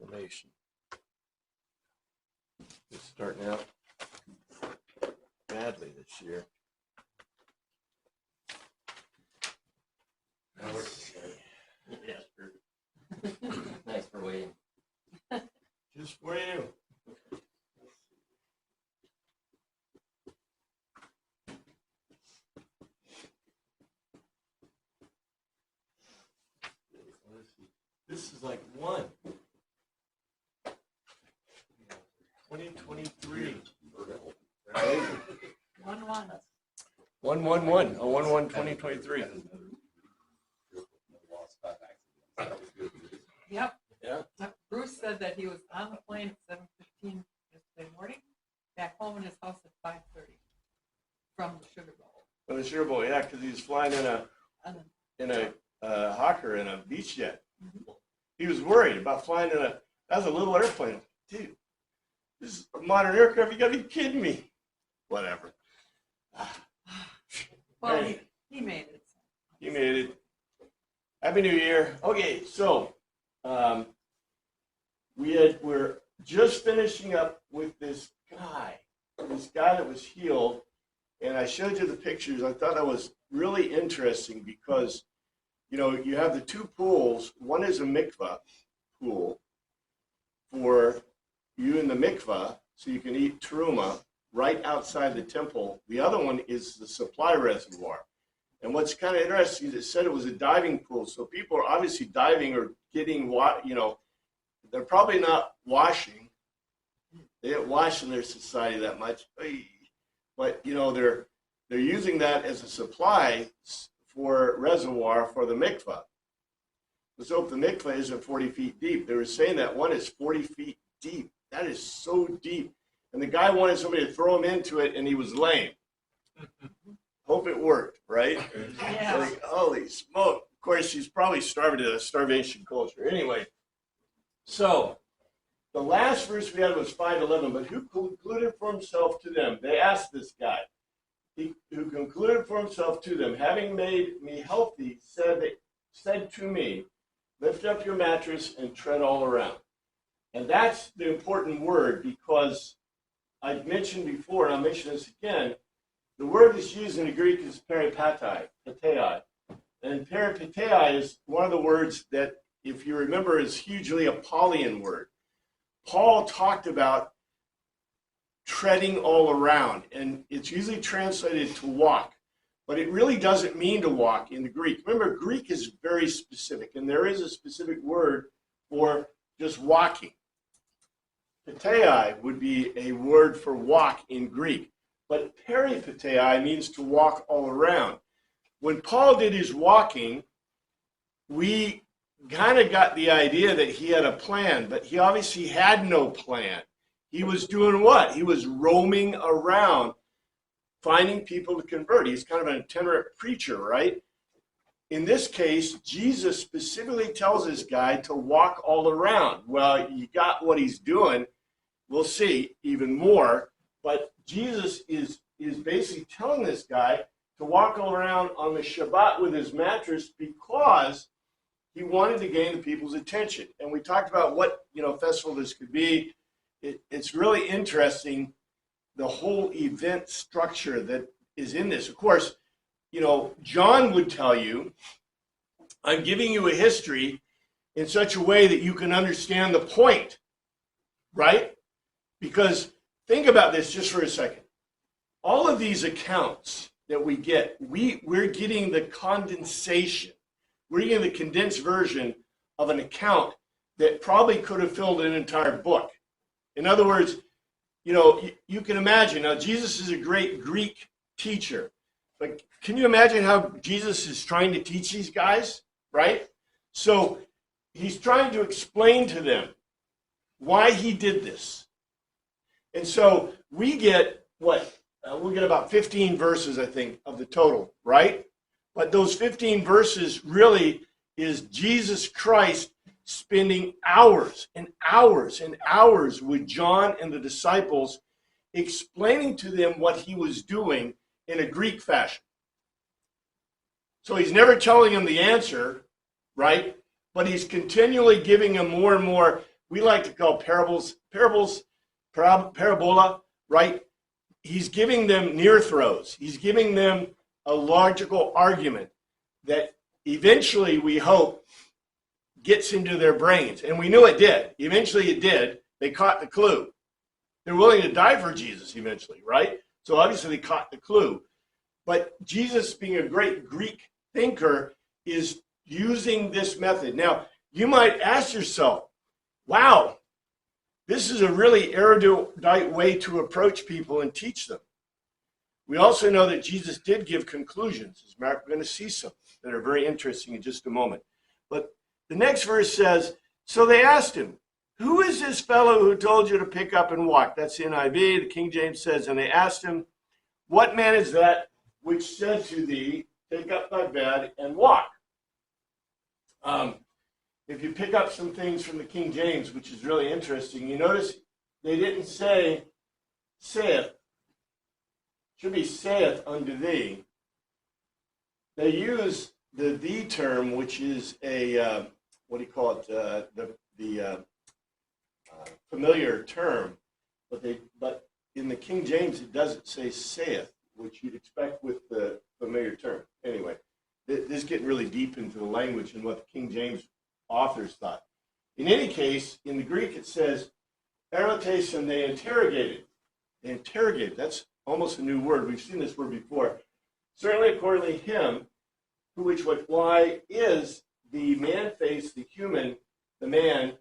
proclamation. It's starting out badly this year. Thanks for waiting. Just for you. This is like 2023. Right? 1-1. 1-1-1. Oh, 1-1-2023. Yep. Yeah. Bruce said that he was on the plane at 7:15 yesterday morning, back home in his house at 5:30 from the Sugar Bowl. From the Sugar Bowl, yeah, because he was flying in a Hawker in a beach jet. Mhm. He was worried about flying in that was a little airplane. Dude, this is a modern aircraft. You got to be kidding me. Whatever. Well, Hey. he made it. You made it. Happy New Year. Okay, so we're just finishing up with this guy that was healed, and I showed you the pictures. I thought that was really interesting because, you know, you have the two pools. One is a mikvah pool for you in the mikvah, so you can eat teruma right outside the temple. The other one is the supply reservoir. And what's kind of interesting is it said it was a diving pool. So people are obviously diving or getting, you know, they're probably not washing. They don't wash in their society that much. But, you know, they're using that as a supply for reservoir for the mikvah. So if the mikvah isn't 40 feet deep, they were saying that one is 40 feet deep. That is so deep. And the guy wanted somebody to throw him into it, and he was lame. Hope it worked, right? Yeah. Like, holy smoke. Of course, he's probably starving to a starvation culture. Anyway, so the last verse we had was 5:11, but who concluded for himself to them? They asked this guy. Who concluded for himself to them, having made me healthy, said to me, lift up your mattress and tread all around. And that's the important word because I've mentioned before, and I'll mention this again, the word that's used in the Greek is peripatei. And peripatei is one of the words that, if you remember, is hugely a Paulian word. Paul talked about treading all around, and it's usually translated to walk, but it really doesn't mean to walk in the Greek. Remember, Greek is very specific, and there is a specific word for just walking. Patei would be a word for walk in Greek, but peripatei means to walk all around. When Paul did his walking, we kind of got the idea that he had a plan, but he obviously had no plan. He was doing what? He was roaming around, finding people to convert. He's kind of an itinerant preacher, right? In this case, Jesus specifically tells this guy to walk all around. Well, you got what he's doing. We'll see even more. But Jesus is basically telling this guy to walk all around on the Shabbat with his mattress because he wanted to gain the people's attention. And we talked about what, festival this could be. It's really interesting, the whole event structure that is in this. Of course, John would tell you, I'm giving you a history in such a way that you can understand the point, right? Because think about this just for a second. All of these accounts that we get, we're getting the condensation. We're getting the condensed version of an account that probably could have filled an entire book. In other words, you can imagine, now Jesus is a great Greek teacher, but can you imagine how Jesus is trying to teach these guys, right? So he's trying to explain to them why he did this. And so we get we'll get about 15 verses, I think, of the total, right? But those 15 verses really is Jesus Christ spending hours and hours and hours with John and the disciples, explaining to them what he was doing in a Greek fashion. So he's never telling them the answer, right? But he's continually giving them more and more we like to call parabola, right? He's giving them near throws. He's giving them a logical argument that eventually, we hope, gets into their brains. And we knew it did. Eventually it did. They caught the clue. They're willing to die for Jesus eventually, right? So obviously they caught the clue. But Jesus, being a great Greek thinker, is using this method. Now, you might ask yourself, wow, this is a really erudite way to approach people and teach them. We also know that Jesus did give conclusions. As we're going to see some that are very interesting in just a moment. But the next verse says, so they asked him, who is this fellow who told you to pick up and walk? That's the NIV. The King James says, and they asked him, what man is that which said to thee, take up thy bed and walk? If you pick up some things from the King James, which is really interesting, you notice they didn't say, saith. Should be saith unto thee. They use the thee term, which is a, what do you call it, the familiar term, but in the King James it doesn't say saith, which you'd expect with the familiar term. Anyway, this is getting really deep into the language and what the King James authors thought. In any case, in the Greek it says, eroteson, they interrogated. They interrogated. That's almost a new word. We've seen this word before. Certainly, accordingly, him, who which what why is the man face, the human, the man,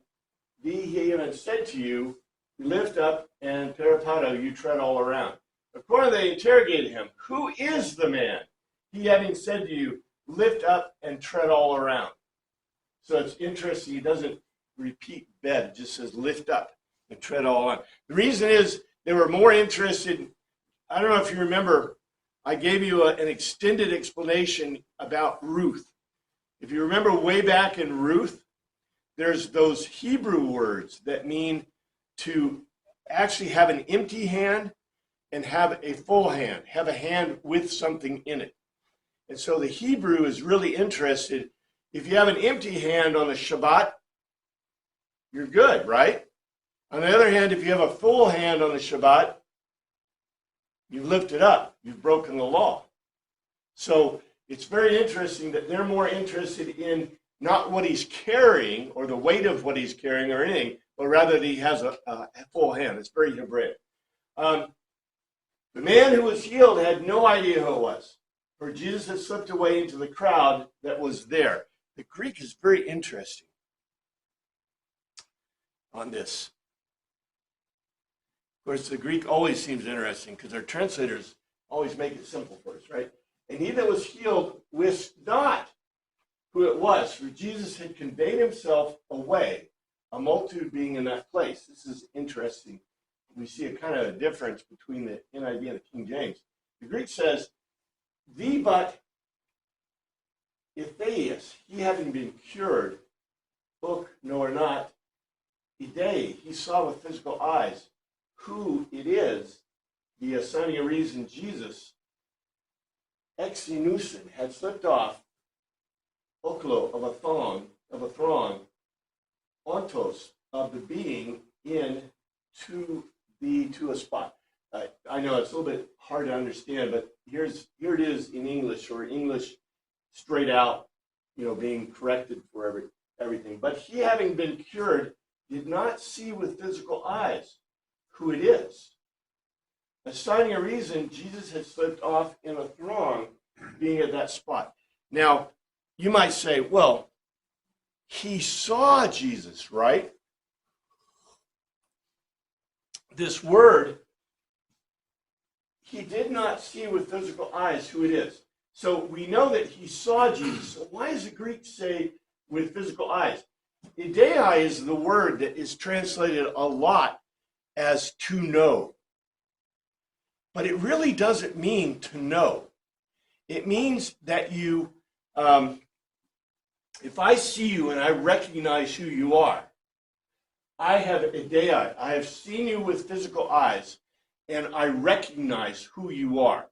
he even said to you, lift up and peripato, you tread all around. Accordingly, they interrogated him. Who is the man? He having said to you, lift up and tread all around. So it's interesting, he doesn't repeat bed, it just says lift up and tread all on. The reason is they were more interested, I don't know if you remember, I gave you an extended explanation about Ruth. If you remember way back in Ruth, there's those Hebrew words that mean to actually have an empty hand and have a full hand, have a hand with something in it. And so the Hebrew is really interested. If you have an empty hand on the Shabbat, you're good, right? On the other hand, if you have a full hand on the Shabbat, you've lifted up, you've broken the law. So it's very interesting that they're more interested in not what he's carrying or the weight of what he's carrying or anything, but rather that he has a full hand. It's very Hebraic. The man who was healed had no idea who it was, for Jesus had slipped away into the crowd that was there. The Greek is very interesting on this. Of course, the Greek always seems interesting because our translators always make it simple for us, right? And he that was healed wist not who it was, for Jesus had conveyed himself away, a multitude being in that place. This is interesting. We see a kind of a difference between the NIV and the King James. The Greek says, thee but Ephaeus, he having been cured, hook nor not, idei, he saw with physical eyes who it is, the assigning a reason Jesus, exinusin, had slipped off, oklo, of a throng, ontos, of the being, in to a spot. I know it's a little bit hard to understand, but here it is in English, or English straight out, being corrected for everything. But he, having been cured, did not see with physical eyes who it is. Assigning a reason, Jesus had slipped off in a throng, being at that spot. Now, you might say, well, he saw Jesus, right? This word, he did not see with physical eyes who it is. So we know that he saw Jesus. So why does the Greek say with physical eyes? Idei is the word that is translated a lot as to know. But it really doesn't mean to know. It means that you, if I see you and I recognize who you are, I have idei, I have seen you with physical eyes, and I recognize who you are.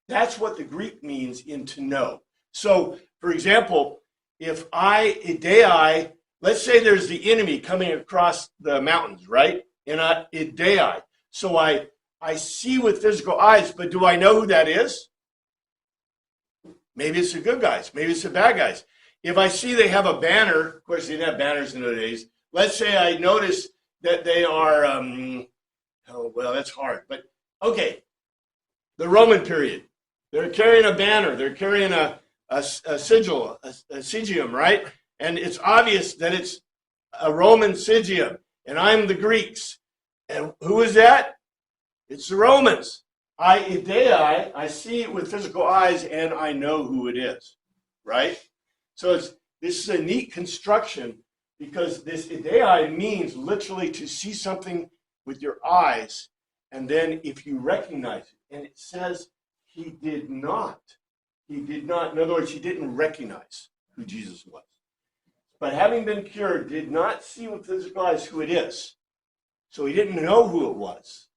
That's what the Greek means in to know. So, for example, if I idei let's say there's the enemy coming across the mountains, right? In a Idei. So I see with physical eyes, but do I know who that is? Maybe it's the good guys. Maybe it's the bad guys. If I see they have a banner, of course they didn't have banners in those days. Let's say I notice that they are, oh, well, that's hard. But, okay, the Roman period. They're carrying a banner. They're carrying a sigil, a sigium, right? And it's obvious that it's a Roman sigium. And I'm the Greeks. And who is that? It's the Romans. I see it with physical eyes, and I know who it is, right? So this is a neat construction, because this idei means literally to see something with your eyes, and then if you recognize it. And it says he did not. He did not. In other words, he didn't recognize who Jesus was. But having been cured, did not see with physical eyes who it is. So he didn't know who it was.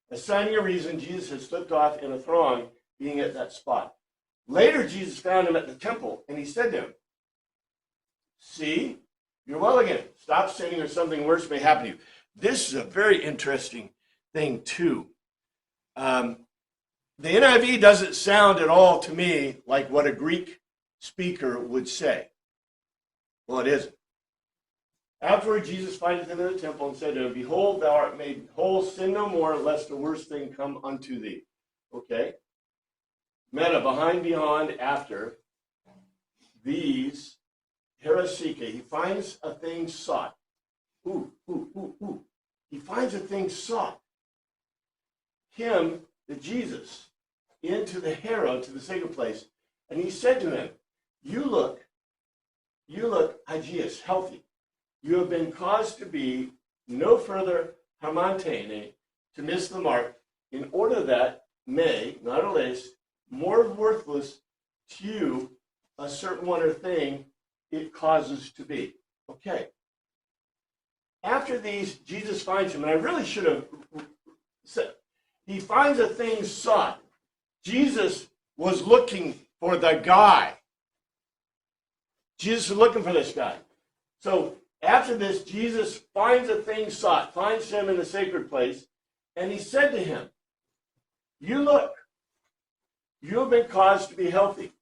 Assigning a reason, Jesus had slipped off in a throng, being at that spot. Later, Jesus found him at the temple, and he said to him, see, you're well again. Stop sinning, or something worse may happen to you. This is a very interesting thing, too. The NIV doesn't sound at all to me like what a Greek speaker would say. Well, it isn't. Afterward, Jesus findeth him in the temple and said to him, behold, thou art made whole, sin no more, lest a worse thing come unto thee. Okay? Meta, behind, beyond, after. These, herasike, he finds a thing sought. He finds a thing sought. Him, the Jesus, into the hero, to the sacred place. And he said to him, you look, Aegeus, healthy. You have been caused to be no further harmantene, to miss the mark, in order that may, not at least, more worthless to you, a certain one or thing it causes to be. Okay. After these, Jesus finds him, and I really should have said, he finds a thing sought. Jesus was looking for the guy. Jesus is looking for this guy. So after this, Jesus finds a thing sought, finds him in the sacred place, and he said to him, you look, you have been caused to be healthy.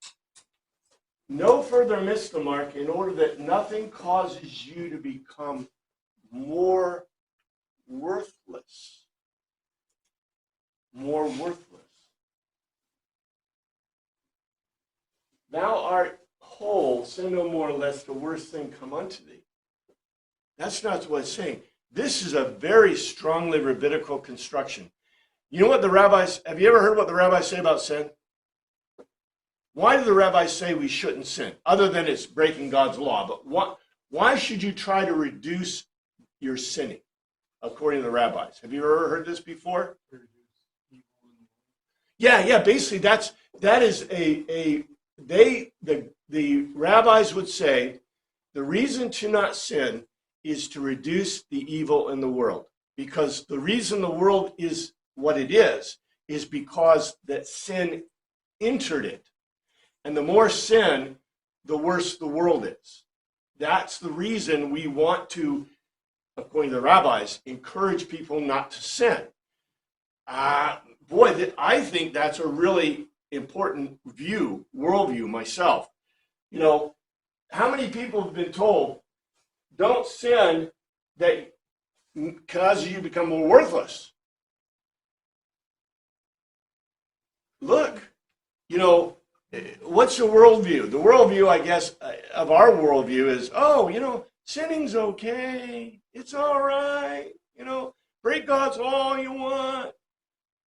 No further miss the mark, in order that nothing causes you to become more worthless. More worthless. Thou art whole, sin no more, lest the worst thing come unto thee. That's not what it's saying. This is a very strongly rabbinical construction. You know what the rabbis, have you ever heard what the rabbis say about sin? Why do the rabbis say we shouldn't sin? Other than it's breaking God's law. But why should you try to reduce your sinning, according to the rabbis? Have you ever heard this before? Yeah, basically that is the rabbis would say the reason to not sin is to reduce the evil in the world. Because the reason the world is what it is because that sin entered it. And the more sin, the worse the world is. That's the reason we want to, according to the rabbis, encourage people not to sin. I think that's a really important worldview myself. You know, how many people have been told, don't sin that causes you to become more worthless? Look, you know, what's the worldview? The worldview, I guess, of our worldview is, sinning's okay. It's all right. Break God's law all you want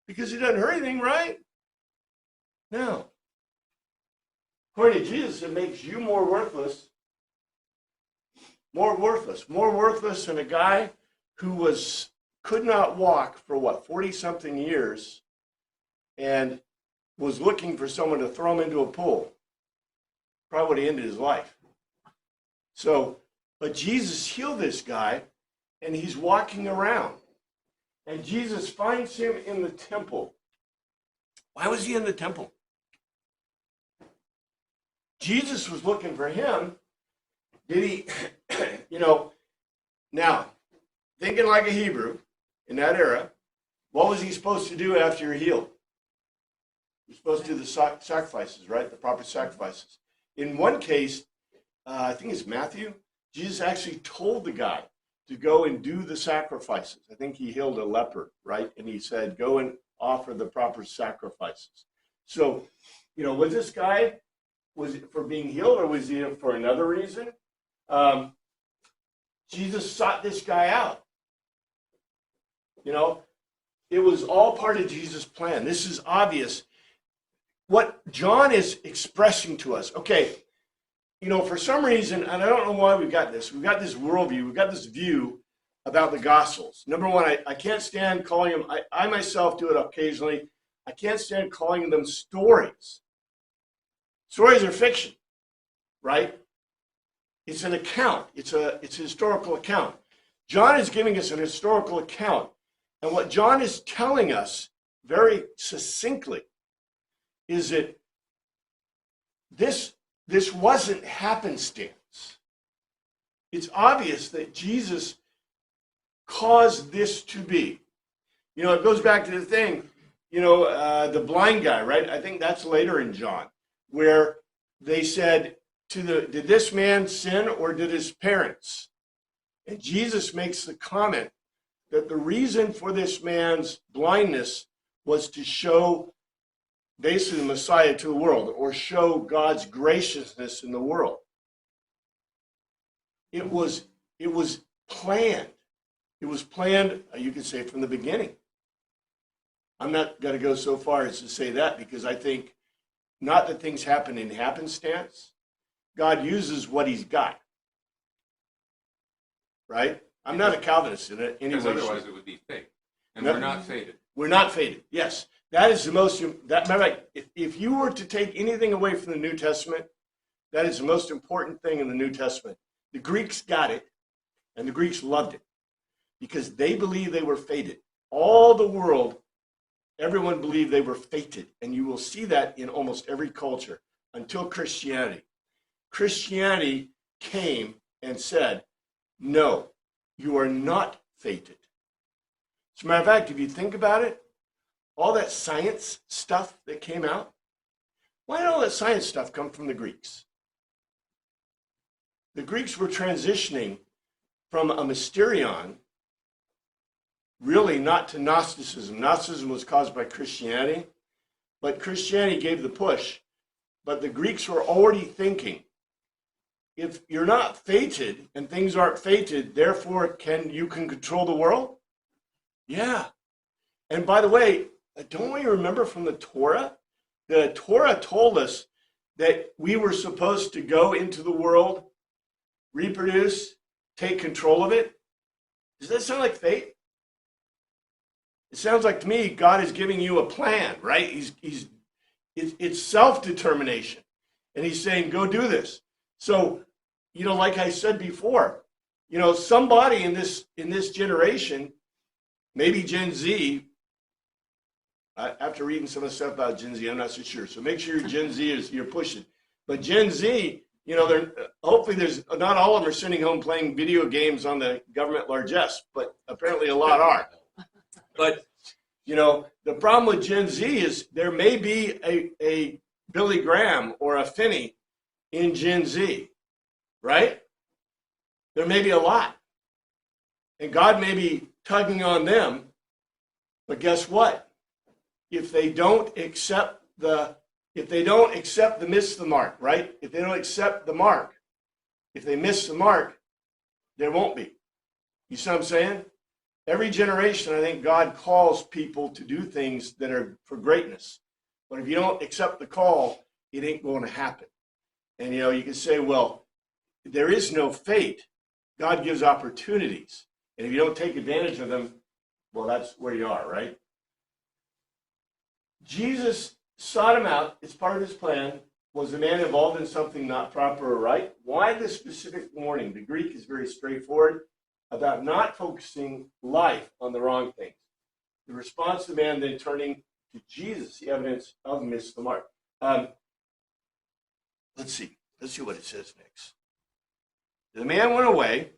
because it doesn't hurt anything, right? No. According to Jesus, it makes you more worthless. More worthless than a guy who could not walk for 40-something years and was looking for someone to throw him into a pool. Probably would have ended his life. But Jesus healed this guy, and he's walking around. And Jesus finds him in the temple. Why was he in the temple? Jesus was looking for him, Did he, you know, now, thinking like a Hebrew in that era, what was he supposed to do after you're healed? You're supposed to do the sacrifices, right? The proper sacrifices. In one case, I think it's Matthew, Jesus actually told the guy to go and do the sacrifices. I think he healed a leper, right? And he said, go and offer the proper sacrifices. So, you know, was this guy, was it for being healed or was he for another reason? Jesus sought this guy out. You know, it was all part of Jesus' plan. This is obvious. What John is expressing to us, okay, you know, for some reason, and I don't know why we've got this worldview, we've got this view about the Gospels. Number one, I can't stand calling them, I myself do it occasionally, I can't stand calling them stories. Stories are fiction, right? It's an account. It's a historical account. John is giving us an historical account. And what John is telling us very succinctly is that this wasn't happenstance. It's obvious that Jesus caused this to be. You know, it goes back to the thing, you know, the blind guy, right? I think that's later in John, where they said, did this man sin or did his parents? And Jesus makes the comment that the reason for this man's blindness was to show basically the Messiah to the world, or show God's graciousness in the world. It was planned. It was planned, you could say, from the beginning. I'm not going to go so far as to say that, because I think not that things happen in happenstance. God uses what he's got. Right? I'm not a Calvinist in it anyway. Because otherwise it would be fake. And No. we're not fated. We're not fated. Yes. That is the most, if you were to take anything away from the New Testament, that is the most important thing in the New Testament. The Greeks got it, and the Greeks loved it, because they believed they were fated. All the world, everyone believed they were fated, and you will see that in almost every culture until Christianity. Christianity came and said, no, you are not fated. As a matter of fact, if you think about it, all that science stuff that came out, why did all that science stuff come from the Greeks? The Greeks were transitioning from a mysterion, really not to Gnosticism. Gnosticism was caused by Christianity, but Christianity gave the push. But the Greeks were already thinking, if you're not fated and things aren't fated, therefore you can control the world? Yeah. And by the way, don't we remember from the Torah? The Torah told us that we were supposed to go into the world, reproduce, take control of it. Does that sound like fate? It sounds like to me God is giving you a plan, right? It's self-determination. And he's saying, go do this. So, you know, like I said before, you know, somebody in this generation, maybe Gen Z, after reading some of the stuff about Gen Z, I'm not so sure. So make sure Gen Z you're pushing. But Gen Z, you know, hopefully there's not all of them are sitting home playing video games on the government largesse, but apparently a lot are. But, you know, the problem with Gen Z is there may be a Billy Graham or a Finney in Gen Z, right? There may be a lot. And God may be tugging on them, but guess what? If they don't accept miss the mark, right? If they don't accept the mark, if they miss the mark, there won't be. You see what I'm saying? Every generation, I think God calls people to do things that are for greatness. But if you don't accept the call, it ain't going to happen. And, you know, you can say, well, there is no fate. God gives opportunities. And if you don't take advantage of them, well, that's where you are, right? Jesus sought him out. It's part of his plan. Was the man involved in something not proper or right? Why this specific warning? The Greek is very straightforward about not focusing life on the wrong things. The response to the man then turning to Jesus, the evidence of miss the mark. Let's see what it says next. The man went away.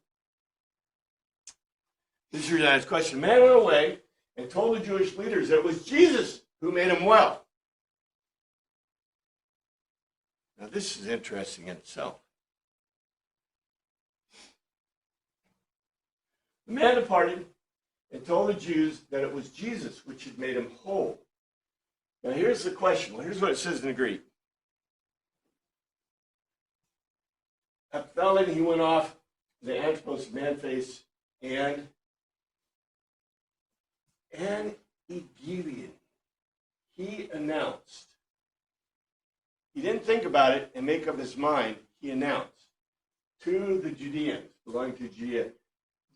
This is your question. The man went away and told the Jewish leaders that it was Jesus who made him well. Now, this is interesting in itself. The man departed and told the Jews that it was Jesus which had made him whole. Now, here's the question. Well, here's what it says in the Greek. Aphthalin, he went off the anthropos, man face, and Evangelion. He announced. He didn't think about it and make up his mind. He announced to the Judeans belonging to Judea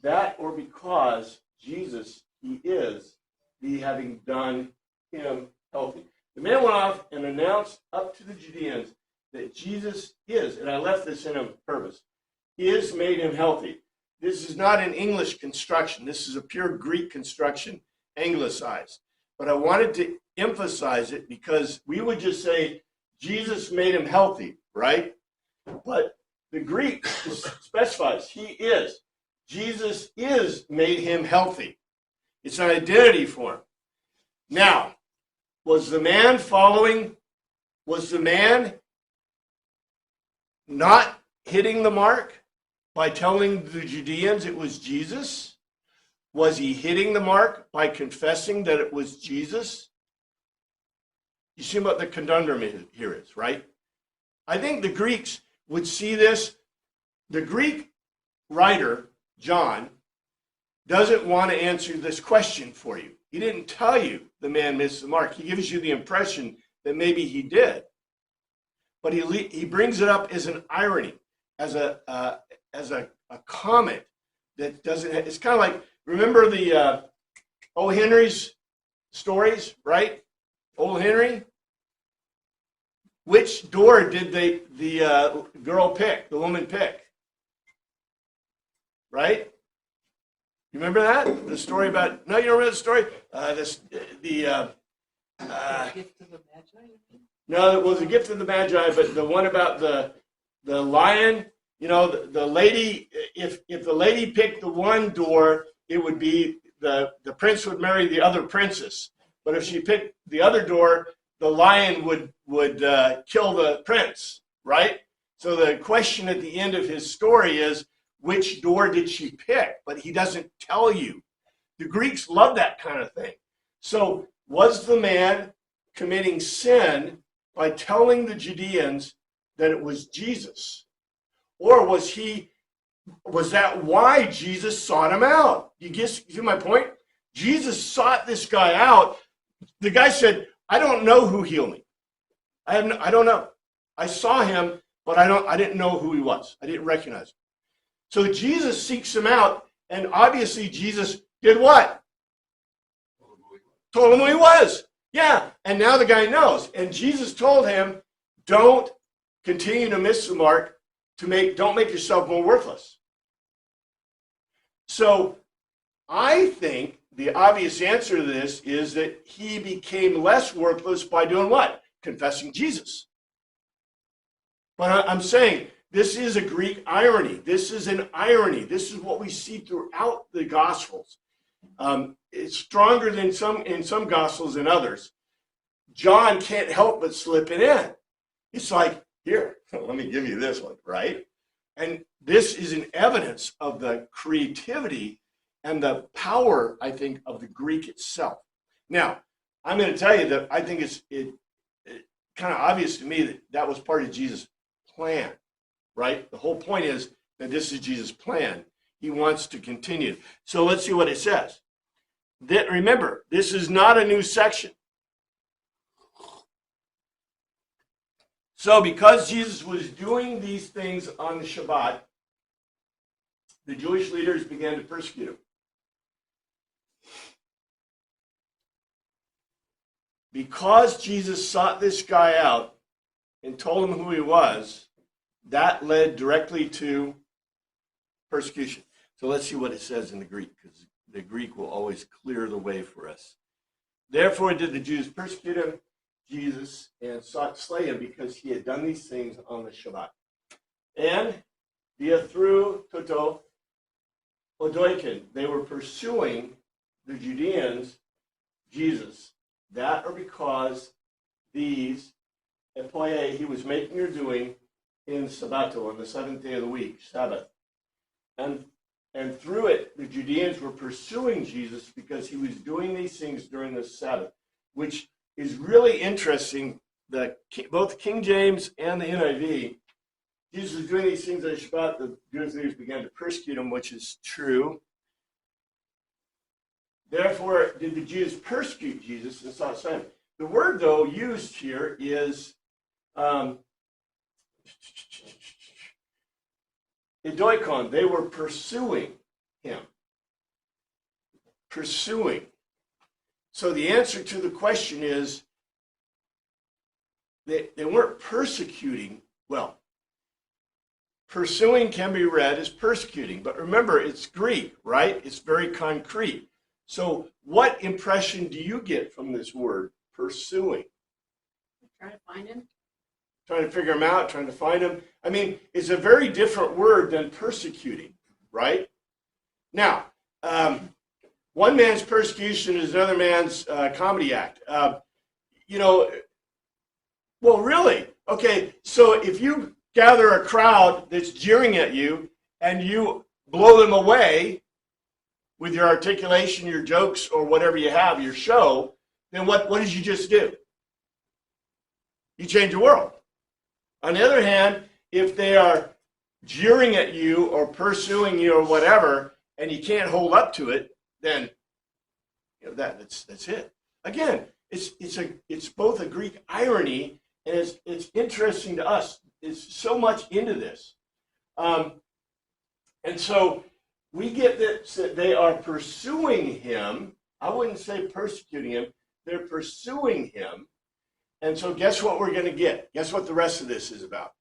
that or because Jesus, he is, the having done him healthy. The man went off and announced up to the Judeans that Jesus is, and I left this in on purpose, he is made him healthy. This is not an English construction. This is a pure Greek construction, anglicized. But I wanted to emphasize it because we would just say, Jesus made him healthy, right? But the Greek specifies, he is. Jesus is made him healthy. It's an identity for him. Now, was the man not hitting the mark by telling the Judeans it was Jesus? Was he hitting the mark by confessing that it was Jesus? You see what the conundrum here is, right? I think the Greeks would see this. The Greek writer, John, doesn't want to answer this question for you. He didn't tell you the man missed the mark. He gives you the impression that maybe he did. But he brings it up as an irony, as a comment that doesn't. It's kind of like, remember the O. Henry's stories, right? Old Henry. Which door did the girl pick, the woman pick? Right? You remember that? The story about, no, you don't remember the story? Gift of the Magi? No, it was a gift of the Magi, but the one about the lion, you know, the lady, if the lady picked the one door, it would be the prince would marry the other princess. But if she picked the other door, the lion would kill the prince, right? So the question at the end of his story is, which door did she pick? But he doesn't tell you. The Greeks love that kind of thing. So was the man committing sin by telling the Judeans that it was Jesus? Or was that why Jesus sought him out? You see my point? Jesus sought this guy out. The guy said, I don't know who healed me. I don't know. I saw him, but I didn't know who he was. I didn't recognize him. So Jesus seeks him out, and obviously Jesus did what? Told him who he was. Yeah, and now the guy knows. And Jesus told him, don't continue to miss the mark, don't make yourself more worthless. So I think the obvious answer to this is that he became less worthless by doing what? Confessing Jesus. But I'm saying this is a Greek irony. This is an irony. This is what we see throughout the Gospels. It's stronger than in some Gospels than others. John can't help but slip it in. It's like, here, let me give you this one, right? And this is an evidence of the creativity and the power, I think, of the Greek itself. Now, I'm going to tell you that I think it's kind of obvious to me that was part of Jesus' plan, right? The whole point is that this is Jesus' plan. He wants to continue. So let's see what it says. Remember, this is not a new section. So because Jesus was doing these things on the Shabbat, the Jewish leaders began to persecute him. Because Jesus sought this guy out and told him who he was, that led directly to persecution. So let's see what it says in the Greek, because the Greek will always clear the way for us. Therefore did the Jews persecute him, Jesus, and sought to slay him because he had done these things on the Shabbat. And Diathru toto odoikin. They were pursuing the Judeans, Jesus. That or because these, epoie, he was making or doing in Sabbato, on the seventh day of the week, Sabbath. And through it, the Judeans were pursuing Jesus because he was doing these things during the Sabbath, which is really interesting. Both King James and the NIV, Jesus was doing these things on Shabbat. The Jewish leaders began to persecute him, which is true. Therefore, did the Jews persecute Jesus and sought Simon. The word, though, used here is edoikon. They were pursuing him. Pursuing. So the answer to the question is they weren't persecuting. Well, pursuing can be read as persecuting, but remember, it's Greek, right? It's very concrete. So what impression do you get from this word, pursuing? Try to find him. Trying to figure him out, trying to find him. I mean, it's a very different word than persecuting, right? Now, one man's persecution is another man's comedy act. Well, really? Okay, so if you gather a crowd that's jeering at you and you blow them away with your articulation, your jokes, or whatever you have, your show, then what did you just do? You change the world. On the other hand, if they are jeering at you or pursuing you or whatever, and you can't hold up to it, then that's it. Again, it's both a Greek irony and it's interesting to us. It's so much into this, and so we get that they are pursuing him. I wouldn't say persecuting him. They're pursuing him. And so guess what we're going to get? Guess what the rest of this is about?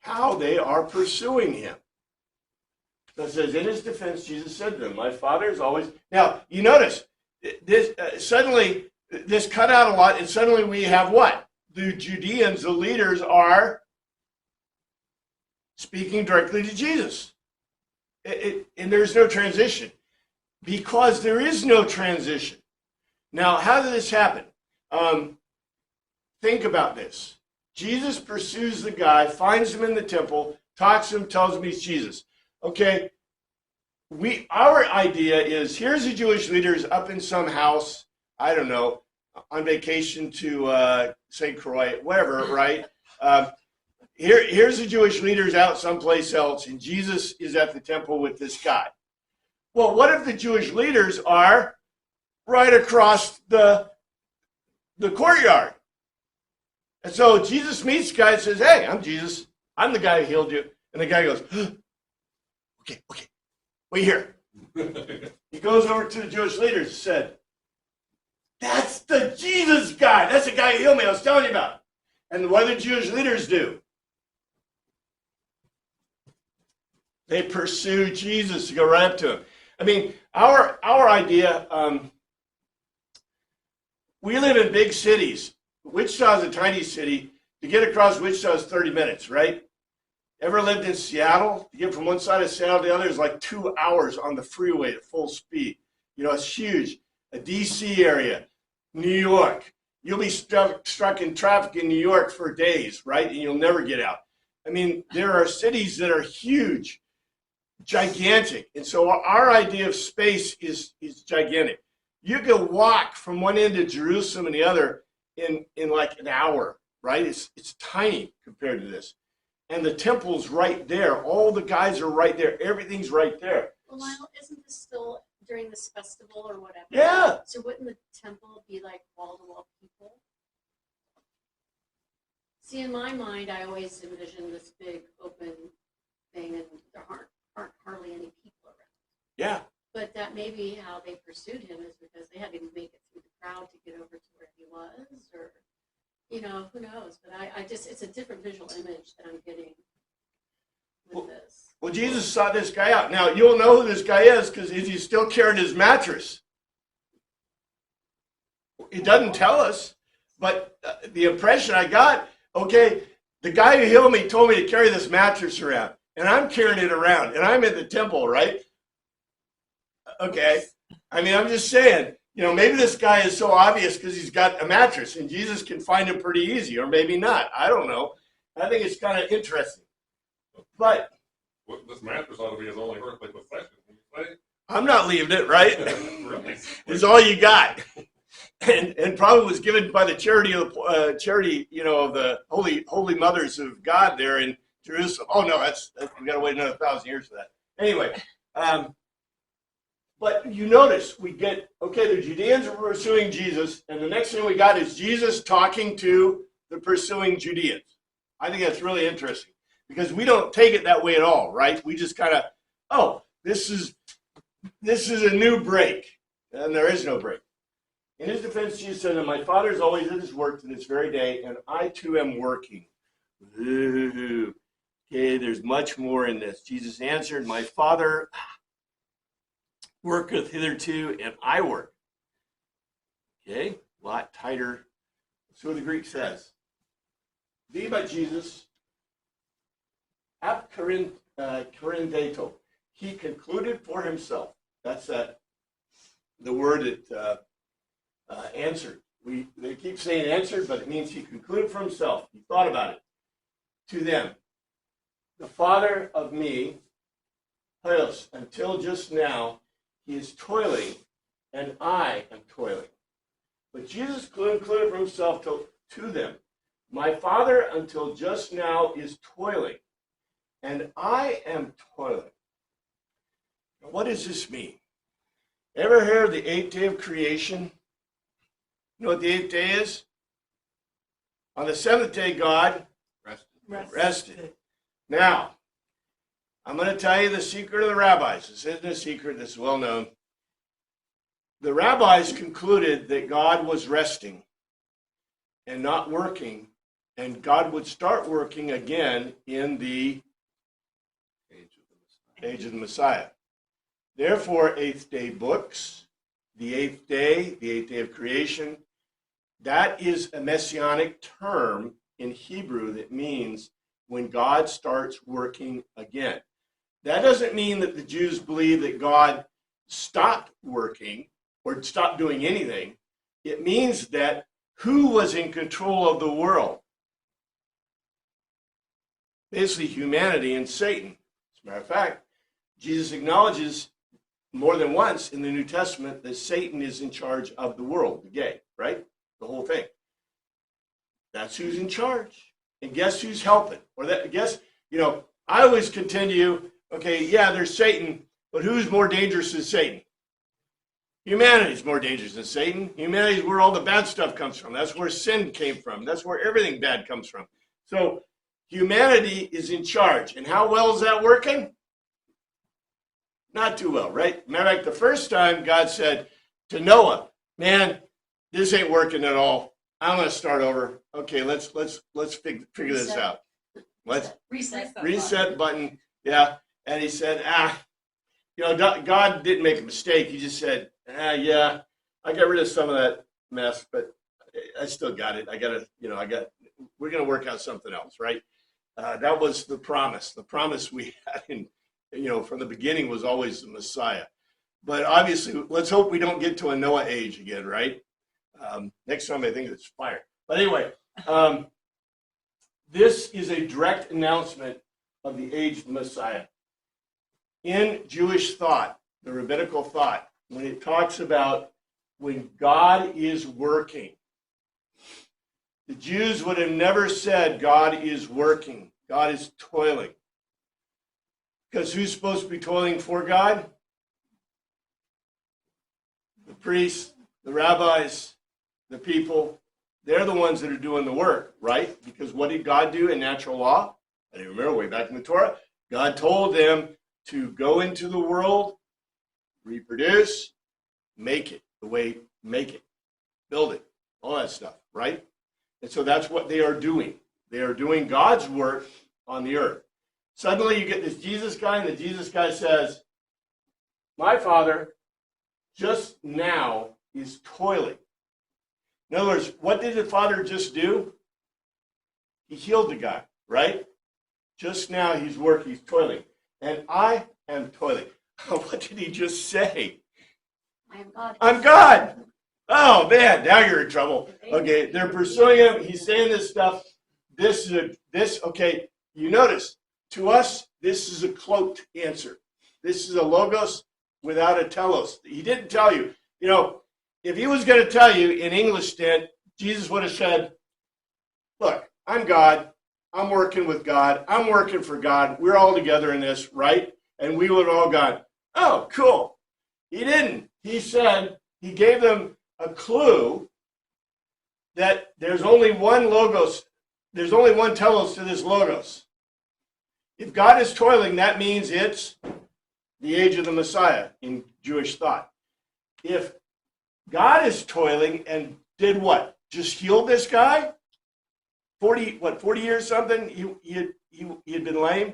How they are pursuing him. So it says, in his defense, Jesus said to them, my Father is always... Now, you notice, this suddenly, this cut out a lot, and suddenly we have what? The Judeans, the leaders, are speaking directly to Jesus. And there's no transition. Because there is no transition. Now, how did this happen? Think about this. Jesus pursues the guy, finds him in the temple, talks to him, tells him he's Jesus. Okay, our idea is, here's the Jewish leaders up in some house, I don't know, on vacation to St. Croix, whatever, right? Here's the Jewish leaders out someplace else, and Jesus is at the temple with this guy. Well, what if the Jewish leaders are right across the courtyard? And so Jesus meets the guy and says, hey, I'm Jesus. I'm the guy who healed you. And the guy goes, okay, wait here. He goes over to the Jewish leaders and said, that's the Jesus guy. That's the guy who healed me I was telling you about. And what do the Jewish leaders do? They pursue Jesus to go right up to him. I mean, our idea, we live in big cities. Wichita is a tiny city. To get across Wichita is 30 minutes, right? Ever lived in Seattle? To get from one side of Seattle to the other is like 2 hours on the freeway at full speed. You know, it's huge. A DC area, New York. You'll be stuck in traffic in New York for days, right? And you'll never get out. I mean, there are cities that are huge, gigantic. And so our idea of space is gigantic. You can walk from one end of Jerusalem and the other in like an hour, right? It's tiny compared to this. And the temple's right there. All the guys are right there. Everything's right there. Well, Lionel, isn't this still during this festival or whatever? Yeah. So wouldn't the temple be like wall-to-wall people? See, in my mind, I always envision this big open thing, and there aren't hardly any people around. Yeah. But that may be how they pursued him, is because they had to make it through the crowd to get over to where he was, or, you know, who knows? But I just, it's a different visual image that I'm getting with this. Well, Jesus sought this guy out. Now, you'll know who this guy is because he's still carrying his mattress. It doesn't tell us, but the impression I got, okay, the guy who healed me told me to carry this mattress around. and I'm carrying it around, and I'm at the temple, right? Okay. I mean, I'm just saying, maybe this guy is so obvious because he's got a mattress and Jesus can find him pretty easy, or maybe not. I don't know. I think it's kind of interesting. But Well, this mattress ought to be his only earthly possession. Would you I'm not leaving it, right? say? Really? It's all you got. And probably was given by the charity of the holy mothers of God there in Jerusalem. Oh no, that's we got to wait another 1,000 years for that. Anyway, but you notice we get the Judeans are pursuing Jesus, and the next thing we got is Jesus talking to the pursuing Judeans. I think that's really interesting because we don't take it that way at all, right? We just kind of, this is a new break, and there is no break. In his defense, Jesus said, "My Father is always at his work to this very day, and I too am working." Ooh. Okay, there's much more in this. Jesus answered, "My Father worketh hitherto, and I work." Okay, a lot tighter. That's what the Greek says. The by Jesus, ap korindeto. He concluded for himself. That's the word that answered. They keep saying answered, but it means he concluded for himself. He thought about it. To them, the Father of me, Hoios, until just now, he is toiling, and I am toiling. But Jesus concluded for himself to them, my Father until just now is toiling, and I am toiling. Now, what does this mean? Ever hear of the 8th day of creation? You know what the 8th day is? On the 7th day, God rested. Now, I'm going to tell you the secret of the rabbis. This isn't a secret. This is well known. The rabbis concluded that God was resting and not working, and God would start working again in the age of the Messiah. Therefore, 8th day books, the 8th day of creation, that is a messianic term in Hebrew that means when God starts working again. That doesn't mean that the Jews believe that God stopped working or stopped doing anything. It means that who was in control of the world? Basically, humanity and Satan. As a matter of fact, Jesus acknowledges more than once in the New Testament that Satan is in charge of the world, the gay, right? The whole thing. That's who's in charge. And guess who's helping? I always contend to you, there's Satan, but who's more dangerous than Satan? Humanity's more dangerous than Satan. Humanity's where all the bad stuff comes from. That's where sin came from. That's where everything bad comes from. So humanity is in charge. And how well is that working? Not too well, right? Matter of fact, the first time God said to Noah, man, this ain't working at all. I'm going to start over. Okay, let's figure this out. Let's reset button. Yeah. And he said, God didn't make a mistake. He just said, I got rid of some of that mess, but I still got it. We're going to work out something else, right? That was the promise. The promise we had from the beginning was always the Messiah. But obviously, let's hope we don't get to a Noah age again, right? Next time I think it's fire. But anyway, this is a direct announcement of the age of the Messiah. In Jewish thought, the rabbinical thought, when it talks about when God is working, the Jews would have never said God is working. God is toiling. Because who's supposed to be toiling for God? The priests, the rabbis, the people. They're the ones that are doing the work, right? Because what did God do in natural law? I didn't remember way back in the Torah. God told them to go into the world, reproduce, make it, build it, all that stuff, right? And so that's what they are doing. They are doing God's work on the earth. Suddenly you get this Jesus guy, and the Jesus guy says, my Father just now is toiling. In other words, what did the Father just do? He healed the guy, right? Just now he's toiling. And I am toiling. What did he just say? I am God. I'm God. Oh man, now you're in trouble. Okay, they're pursuing him. He's saying this stuff. Okay, you notice, to us, this is a cloaked answer. This is a logos without a telos. He didn't tell you. You know, if he was going to tell you in English, then Jesus would have said, look, I'm God. I'm working with God. I'm working for God. We're all together in this, right? And we would have all gone, oh, cool. He didn't. He said, he gave them a clue that there's only one logos. There's only one telos to this logos. If God is toiling, that means it's the age of the Messiah in Jewish thought. If God is toiling and did what? Just healed this guy? 40 years something? He had been lame?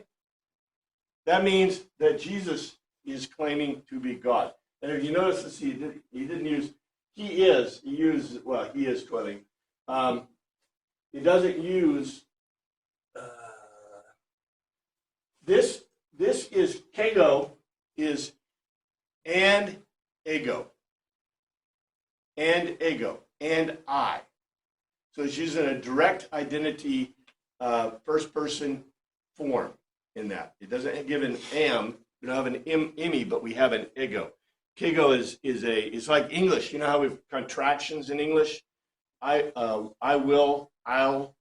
That means that Jesus is claiming to be God. And if you notice this, he didn't use, he is toiling. He doesn't use, this is, kego is and ego. And ego. And I. So it's using a direct identity first person form in that. It doesn't give an am, we don't have an imi, but we have an ego. Kego is like English. You know how we have contractions in English? I will, I'll,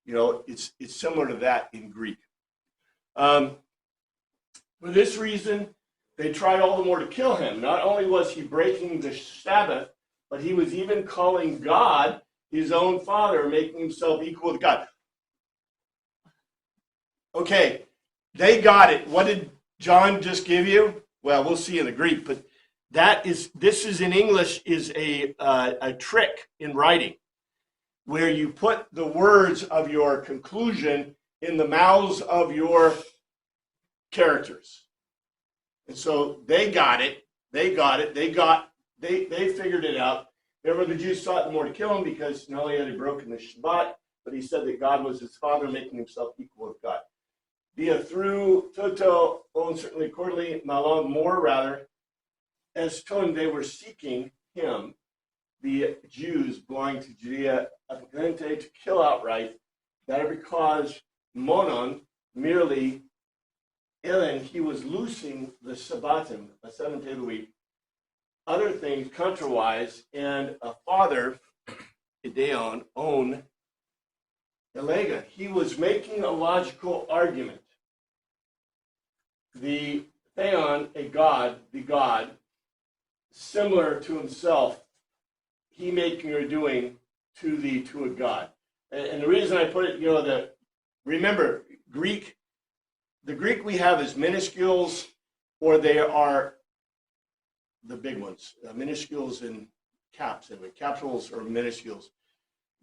you know, it's similar to that in Greek. For this reason, they tried all the more to kill him. Not only was he breaking the Sabbath, but he was even calling God his own father, making himself equal with God. Okay, they got it. What did John just give you? Well, we'll see in the Greek, but this is in English is a trick in writing, where you put the words of your conclusion in the mouths of your characters. And so they got it. They figured it out. Therefore, the Jews sought the more to kill him because not only had he broken the Shabbat, but he said that God was his father, making himself equal with God. Via through toto, and certainly accordingly, malon, more rather, as ton, they were seeking him, the Jews belonging to Judea, to kill outright, that because monon, merely, Ellen, he was loosing the Sabbatim, a 7th day of the week, other things contrawise, and a father, Ideon, own Elega. He was making a logical argument. The Theon, a god, the god, similar to himself, he making or doing to a god. And the reason I put it, remember, the Greek we have is minuscules, or they are the big ones, minuscules and caps, anyway, capitals or minuscules.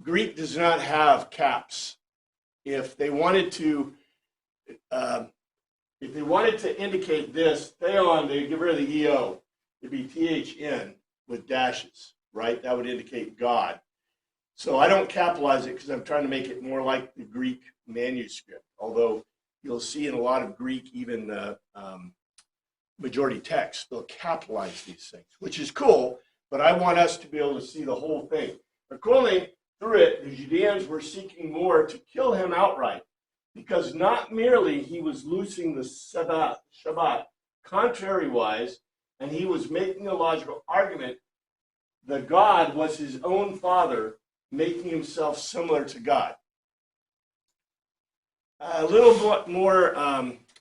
Greek does not have caps. If they wanted to indicate this, theon, they get rid of the EO. It'd be THN with dashes, right? That would indicate God. So I don't capitalize it because I'm trying to make it more like the Greek manuscript, although you'll see in a lot of Greek, even the majority text, they'll capitalize these things, which is cool, but I want us to be able to see the whole thing. Accordingly, through it, the Judeans were seeking more to kill him outright, because not merely he was loosing the Shabbat contrary-wise, and he was making a logical argument, the God was his own father, making himself similar to God. A little bit more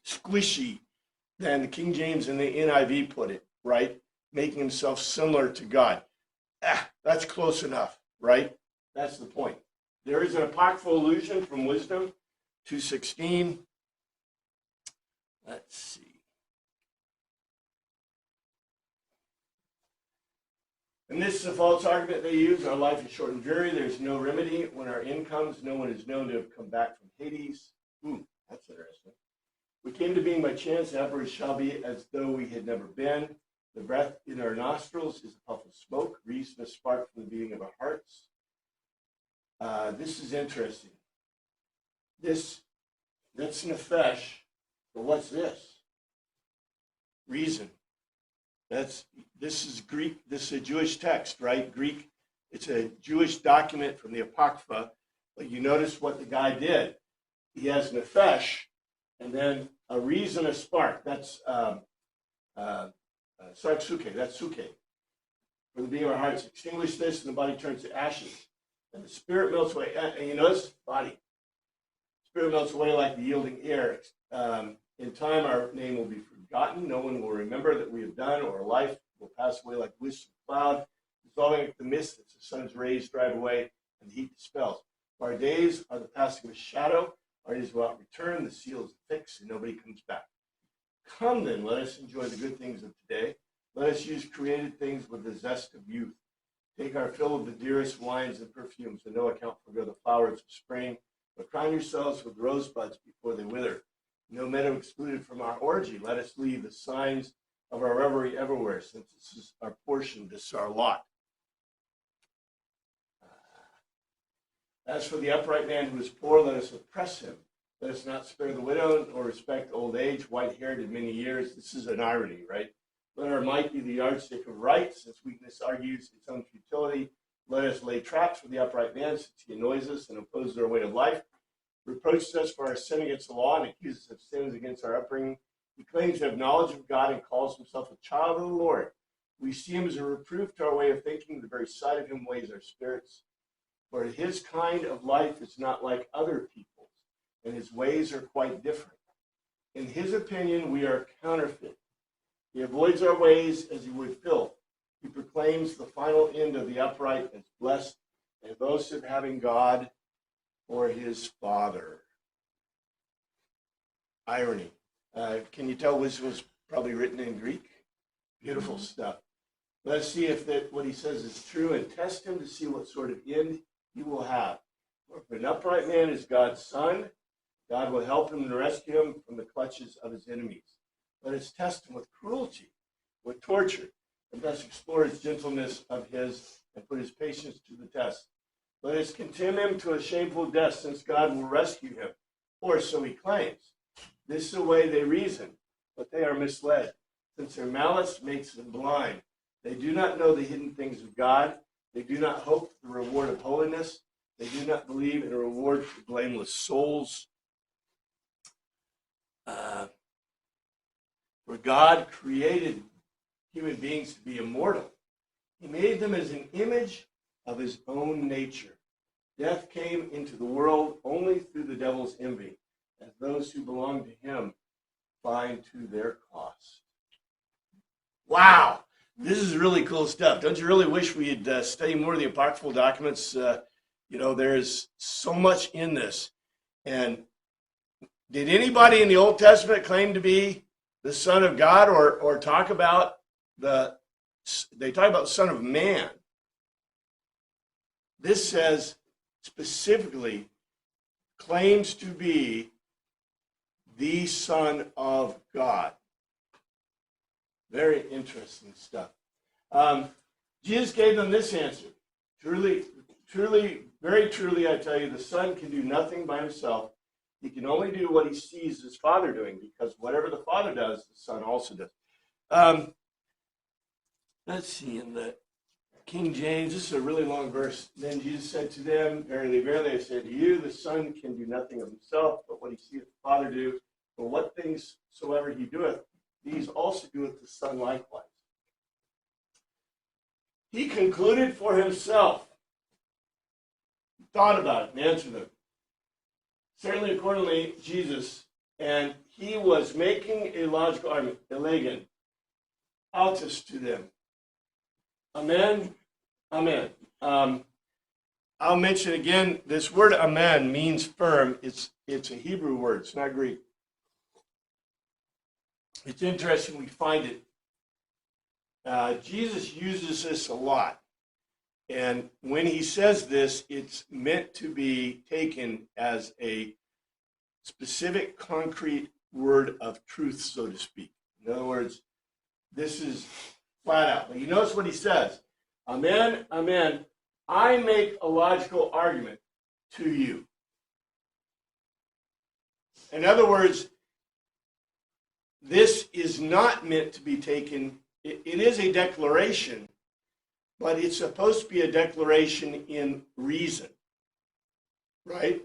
squishy than the King James and the NIV put it, right? Making himself similar to God. That's close enough, right? That's the point. There is an apocryphal allusion from Wisdom 2:16. Let's see. And this is a false argument they use. Our life is short and dreary. There's no remedy. When our end comes, no one is known to have come back from Hades. That's interesting. We came to being by chance, and afterwards shall be as though we had never been. The breath in our nostrils is a puff of smoke, reason a spark from the beating of our hearts. This is interesting. That's nefesh. But what's this? Reason. This is Greek. This is a Jewish text, right? Greek. It's a Jewish document from the Apocrypha. But you notice what the guy did. He has nefesh, and then a reason, a spark. That's sarksuke. That's suke. For the being of our hearts, extinguish this, and the body turns to ashes, and the spirit melts away. And you notice, body. Spirit melts away like the yielding air. In time, our name will be forgotten. No one will remember that we have done, or our life will pass away like wisps of cloud, dissolving like the mist as the sun's rays drive away and the heat dispels. Our days are the passing of a shadow. Our days will not return. The seal is fixed, and nobody comes back. Come then, let us enjoy the good things of today. Let us use created things with the zest of youth. Take our fill of the dearest wines and perfumes, and no account forgo the flowers of spring, but crown yourselves with rosebuds before they wither. No meadow excluded from our orgy. Let us leave the signs of our revelry everywhere, since this is our portion, this is our lot. As for the upright man who is poor, let us oppress him. Let us not spare the widow or respect old age, white-haired in many years. This is an irony, right? Let our might be the yardstick of right, since weakness argues its own futility. Let us lay traps for the upright man, since he annoys us and opposes our way of life, reproaches us for our sin against the law, and accuses us of sins against our upbringing. He claims to have knowledge of God and calls himself a child of the Lord. We see him as a reproof to our way of thinking. The very sight of him weighs our spirits. For his kind of life is not like other people's, and his ways are quite different. In his opinion, we are counterfeit. He avoids our ways as he would filth. He proclaims the final end of the upright as blessed, and boasts of having God for his father. Irony. Can you tell this was probably written in Greek? Beautiful stuff. Let's see if what he says is true, and test him to see what sort of end he will have. For if an upright man is God's son, God will help him and rescue him from the clutches of his enemies. Let us test him with cruelty, with torture, and thus explore his gentleness of his and put his patience to the test. Let us condemn him to a shameful death, since God will rescue him, or so he claims. This is the way they reason, but they are misled, since their malice makes them blind. They do not know the hidden things of God. They do not hope for the reward of holiness. They do not believe in a reward for blameless souls. For God created human beings to be immortal. He made them as an image of his own nature. Death came into the world only through the devil's envy, as those who belong to him find to their cost. Wow, this is really cool stuff. Don't you really wish we had studied more of the apocryphal documents? There's so much in this. And did anybody in the Old Testament claim to be the Son of God, or talk about they talk about the Son of Man? This says specifically claims to be the Son of God. Very interesting stuff. Jesus gave them this answer. Truly, very truly, I tell you, the Son can do nothing by himself. He can only do what he sees his Father doing, because whatever the Father does, the Son also does. Let's see, in the King James, this is a really long verse. Then Jesus said to them, verily, verily, I say to you, the Son can do nothing of himself, but what he seeth the Father do. For what things soever he doeth, these also doeth the Son likewise. He concluded for himself. He thought about it and answered them. Certainly, accordingly, Jesus, and he was making a logical argument, elegan, autos to them. Amen, amen. I'll mention again, this word amen means firm. It's a Hebrew word, it's not Greek. It's interesting we find it. Jesus uses this a lot. And when he says this, it's meant to be taken as a specific, concrete word of truth, so to speak. In other words, this is flat out. But you notice what he says. Amen, amen. I make a logical argument to you. In other words, this is not meant to be taken, it is a declaration, but it's supposed to be a declaration in reason, right?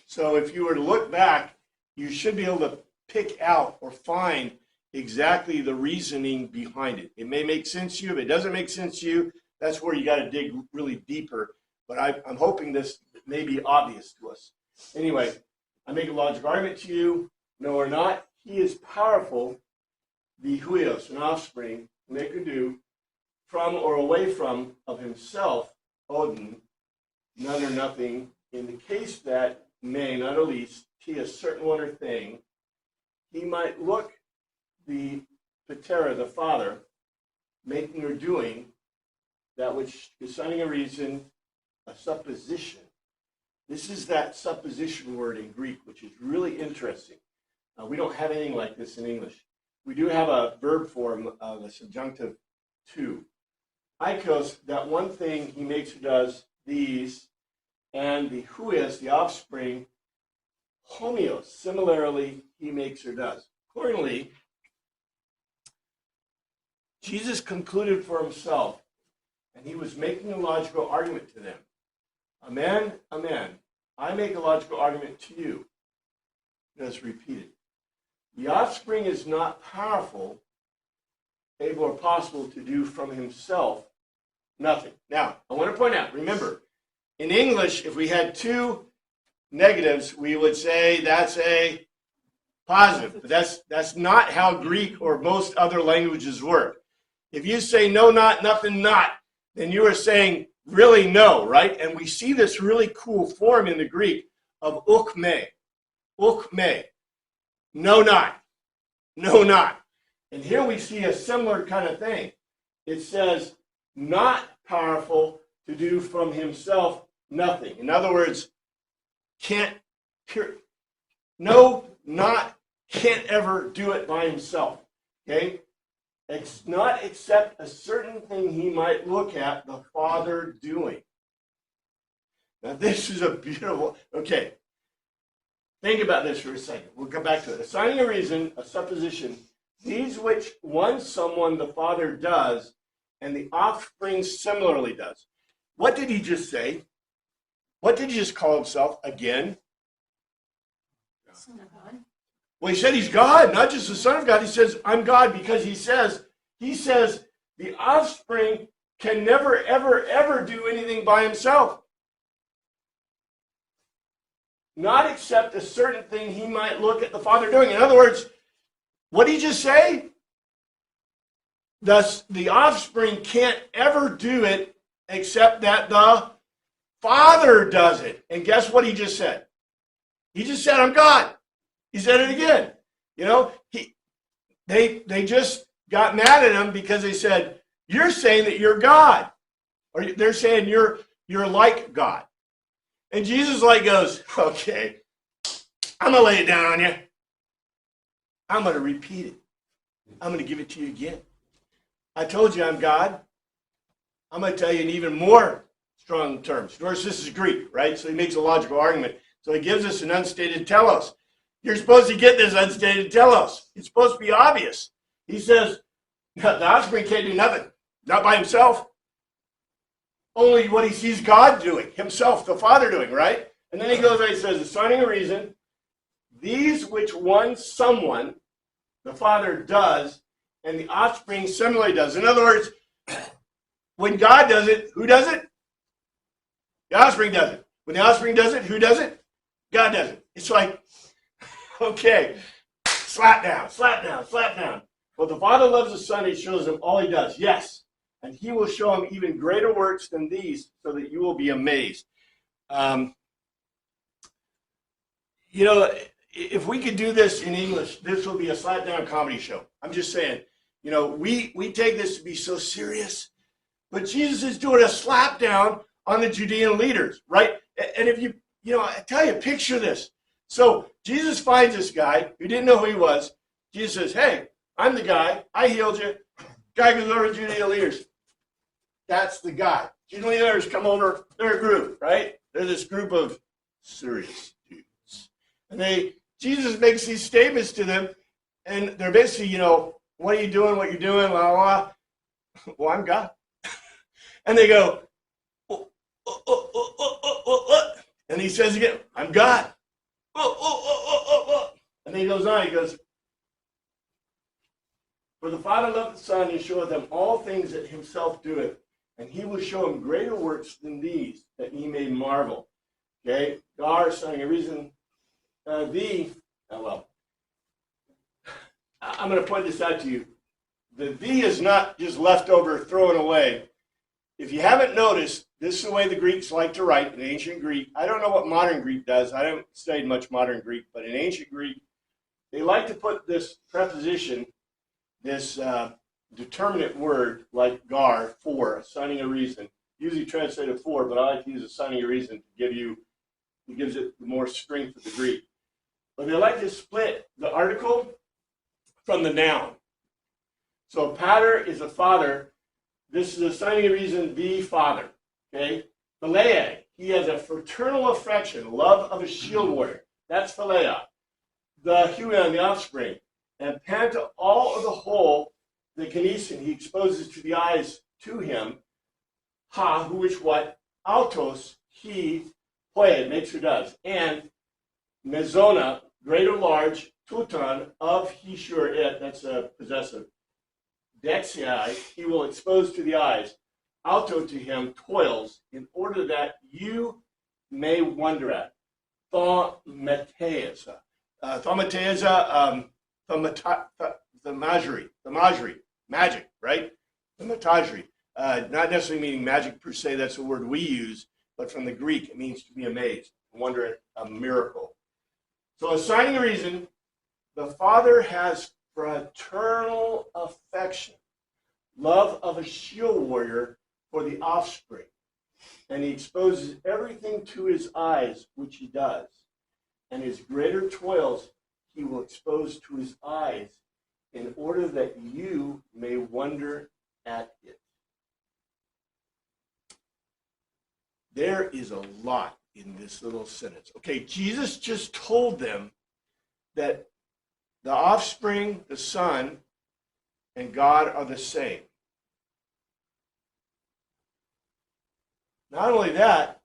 So if you were to look back, you should be able to pick out or find exactly the reasoning behind it. It may make sense to you. If it doesn't make sense to you, that's where you got to dig really deeper. But I'm hoping this may be obvious to us. Anyway, I make a logical argument to you, no or not. He is powerful, the huios, an offspring, make or do, from or away from, of himself, Odin, none or nothing, in the case that may, not at least, he a certain one or thing, he might look the patera, the father, making or doing that which is signing a reason, a supposition. This is that supposition word in Greek, which is really interesting. We don't have anything like this in English. We do have a verb form of a subjunctive to. Ikos, that one thing he makes or does, these, and the huios, the offspring, homeos, similarly, he makes or does. Accordingly, Jesus concluded for himself, and he was making a logical argument to them. Amen, amen. I make a logical argument to you. Let's repeat it. The offspring is not powerful, able or possible to do from himself nothing. Now, I want to point out, remember, in English, if we had two negatives, we would say that's a positive. But that's not how Greek or most other languages work. If you say no, not, nothing, not, then you are saying really no, right? And we see this really cool form in the Greek of ukme. Ukme. No, not. No, not. And here we see a similar kind of thing. It says, not powerful to do from himself nothing. In other words, can't ever do it by himself. Okay? It's not except a certain thing he might look at the Father doing. Now this is a beautiful, okay. Think about this for a second. We'll come back to it. Assigning a reason, a supposition, these which one someone the Father does, and the offspring similarly does. What did he just say? What did he just call himself again? Son of God. Well, he said he's God, not just the Son of God. He says, I'm God, because he says the offspring can never, ever, ever do anything by himself. Not except a certain thing he might look at the Father doing. In other words, what did he just say? Thus, the offspring can't ever do it except that the Father does it. And guess what he just said? He just said, I'm God. He said it again. You know, they just got mad at him because they said, you're saying that you're God. Or they're saying you're like God. And Jesus goes, okay, I'm going to lay it down on you. I'm going to repeat it. I'm going to give it to you again. I told you I'm God. I'm going to tell you in even more strong terms. Notice this is Greek, right? So he makes a logical argument. So he gives us an unstated telos. You're supposed to get this unstated telos. It's supposed to be obvious. He says, the offspring can't do nothing, not by himself. Only what he sees God doing, himself, the Father doing, right? And then he goes and he says, assigning a reason, these which someone, the Father does, and the offspring similarly does. In other words, when God does it, who does it? The offspring does it. When the offspring does it, who does it? God does it. It's like, okay, slap down, slap down, slap down. Well, the Father loves the Son, he shows him all he does. Yes. And he will show him even greater works than these, so that you will be amazed. You know, if we could do this in English, this will be a slap-down comedy show. I'm just saying, you know, we take this to be so serious, but Jesus is doing a slap-down on the Judean leaders, right? And if you know, I tell you, picture this. So Jesus finds this guy who didn't know who he was. Jesus says, hey, I'm the guy. I healed you. Guy goes over to Judean leaders. That's the guy. Judean leaders come over. They're a group, right? They're this group of serious dudes. And Jesus makes these statements to them, and they're basically, what are you doing, what you're doing, blah, blah, blah. Well, I'm God. And they go, oh, oh, oh, oh, oh, oh, oh, oh. And he says again, I'm God. Oh, oh, oh, oh, oh, oh. And then he goes on, he goes, for the Father loved the Son and showeth them all things that himself doeth, and he will show them greater works than these, that ye may marvel. Okay? Gar, Son, a reason, I'm going to point this out to you. The thee is not just left over, thrown away. If you haven't noticed, this is the way the Greeks like to write in ancient Greek. I don't know what modern Greek does. I haven't studied much modern Greek, but in ancient Greek, they like to put this preposition, this determinate word like gar, for, assigning a reason, usually translated for, but I like to use assigning a reason to give you, it gives it the more strength of the Greek. But they like to split the article from the noun. So pater is a father. This is assigning a reason, the father. Okay? Phileia, he has a fraternal affection, love of a shield warrior. That's phileia. The huion, the offspring. And panta, all of the whole, the kinesin, he exposes to the eyes to him. Ha, who, which, what? Autos, he, poied, makes who does. And mezona, great or large, tuton, of he, sure, it, that's a possessive. Dexii, he will expose to the eyes. Auto, to him, toils, in order that you may wonder at. Thaumateasa. Thaumateasa, the magic, right? The metagri. Not necessarily meaning magic per se, that's the word we use, but from the Greek, it means to be amazed, wonder at a miracle. So assigning a reason, the Father has fraternal affection, love of a shield warrior for the offspring. And he exposes everything to his eyes, which he does. And his greater toils he will expose to his eyes in order that you may wonder at it. There is a lot in this little sentence. Okay, Jesus just told them that the offspring, the Son, and God are the same. Not only that,